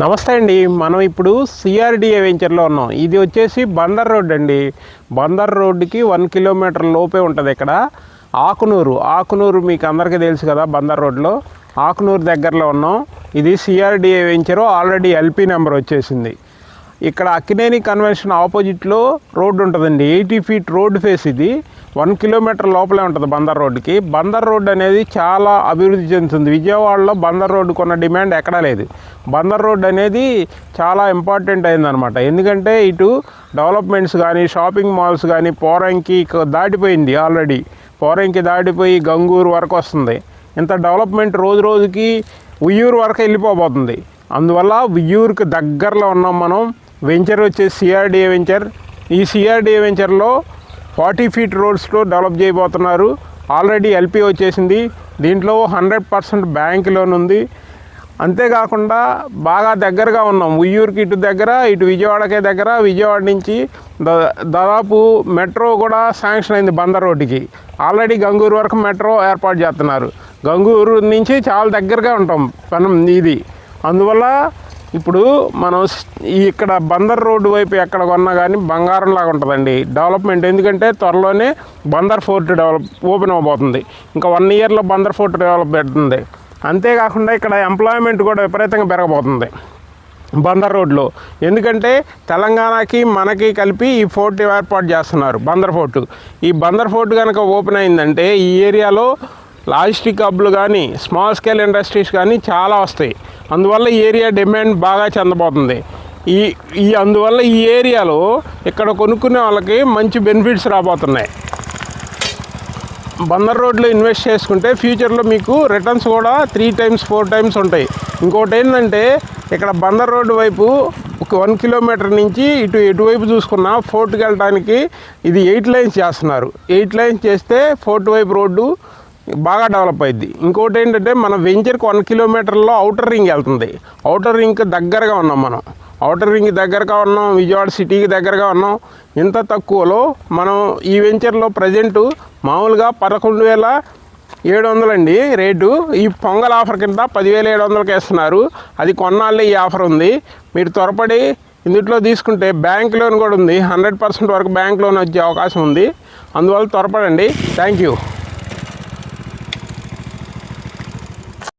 నమస్తే అండి. మనం ఇప్పుడు సిఆర్డిఏ వెంచర్లో ఉన్నాం. ఇది వచ్చేసి బందర్ రోడ్ అండి. బందర్ రోడ్డుకి 1 కిలోమీటర్ లోపే ఉంటుంది. ఇక్కడ ఆకునూరు మీకు అందరికీ తెలుసు కదా. బందర్ రోడ్లో ఆకునూరు దగ్గరలో ఉన్నాం. ఇది CRDA venture. Already LP number వచ్చేసింది. ఇక్కడ అక్కినేని కన్వెన్షన్ ఆపోజిట్లో రోడ్డు ఉంటుందండి. 80 ఫీట్ రోడ్ ఫేస్. ఇది 1 కిలోమీటర్ లోపలే ఉంటుంది బందర్ రోడ్డుకి. బందర్ రోడ్ అనేది చాలా అభివృద్ధి చెందుతుంది. విజయవాడలో బందర్ రోడ్డు కొన్న డిమాండ్ ఎక్కడా లేదు. బందర్ రోడ్ అనేది చాలా ఇంపార్టెంట్ అయిందనమాట. ఎందుకంటే ఇటు డెవలప్మెంట్స్ కానీ, షాపింగ్ మాల్స్ కానీ, పోరంకి దాటిపోయింది. ఆల్రెడీ పోరంకి దాటిపోయి గంగూరు వరకు వస్తుంది. ఇంత డెవలప్మెంట్ రోజు రోజుకి ఉయ్యూరు వరకు వెళ్ళిపోబోతుంది. అందువల్ల ఉయ్యూరుకి దగ్గరలో ఉన్నాం మనం. వెంచర్ వచ్చేసి సిఆర్డిఏ వెంచర్. ఈ సిఆర్డిఏ వెంచర్లో 40 ఫీట్ రోడ్స్లో డెవలప్ చేయబోతున్నారు. ఆల్రెడీ ఎల్పి వచ్చేసింది. దీంట్లో 100% బ్యాంక్ లోన్ ఉంది. అంతేకాకుండా బాగా దగ్గరగా ఉన్నాం. ఉయ్యూరుకి ఇటు దగ్గర, ఇటు విజయవాడకే దగ్గర. విజయవాడ నుంచి దాదాపు మెట్రో కూడా శాంక్షన్ అయింది బందర్ రోడ్డుకి. ఆల్రెడీ గంగూరు వరకు మెట్రో ఏర్పాటు చేస్తున్నారు. గంగూరు నుంచి చాలా దగ్గరగా ఉంటాం మనం ఇది. అందువల్ల ఇప్పుడు మనం ఇక్కడ బందర్ రోడ్డు వైపు ఎక్కడ కొన్నా కానీ బంగారంలాగా ఉంటుందండి డెవలప్మెంట్. ఎందుకంటే త్వరలోనే బందర్ ఫోర్ట్ ఓపెన్ అవబోతుంది. ఇంకా 1 ఇయర్లో బందర్ ఫోర్ట్ డెవలప్ అవుతుంది. అంతేకాకుండా ఇక్కడ ఎంప్లాయ్మెంట్ కూడా విపరీతంగా పెరగబోతుంది బందర్ రోడ్లో. ఎందుకంటే తెలంగాణకి మనకి కలిపి ఈ ఫోర్ట్ ఏర్పాటు చేస్తున్నారు, బందర్ ఫోర్టు. ఈ బందర్ ఫోర్ట్ కనుక ఓపెన్ అయిందంటే ఈ ఏరియాలో లాజిస్టిక్ హబ్లు కానీ, స్మాల్ స్కేల్ ఇండస్ట్రీస్ కానీ చాలా వస్తాయి. అందువల్ల ఈ ఏరియా డిమాండ్ బాగా చెందబోతుంది. అందువల్ల ఈ ఏరియాలో ఇక్కడ కొనుక్కునే వాళ్ళకి మంచి బెనిఫిట్స్ రాబోతున్నాయి. బందర్ రోడ్లో ఇన్వెస్ట్ చేసుకుంటే ఫ్యూచర్లో మీకు రిటర్న్స్ కూడా 3 times 4 times ఉంటాయి. ఇంకోటి ఏంటంటే ఇక్కడ బందర్ రోడ్డు వైపు ఒక 1 కిలోమీటర్ నుంచి ఎటువైపు చూసుకున్నా ఫోర్ట్కి వెళ్ళడానికి ఇది 8 lanes చేస్తున్నారు. 8 lanes చేస్తే ఫోర్ట్ వైపు రోడ్డు బాగా డెవలప్ అయింది. ఇంకోటి ఏంటంటే మన వెంచర్కి 1 కిలోమీటర్లో అవుటర్ రింగ్ వెళ్తుంది. అవుటర్ రింగ్కి దగ్గరగా ఉన్నాం మనం. అవుటర్ రింగ్ దగ్గరగా ఉన్నాం, విజయవాడ సిటీకి దగ్గరగా ఉన్నాం. ఇంత తక్కువలో మనం ఈ వెంచర్లో ప్రజెంటు మామూలుగా 11,700 అండి రేటు. ఈ పొంగల్ ఆఫర్ కింద 10,700కి వేస్తున్నారు. అది కొన్నాళ్ళే ఈ ఆఫర్ ఉంది. మీరు త్వరపడి ఇందులో తీసుకుంటే బ్యాంక్ లోన్ కూడా ఉంది. 100% వరకు బ్యాంక్ లోన్ వచ్చే అవకాశం ఉంది. అందువల్ల త్వరపడండి. Thank you.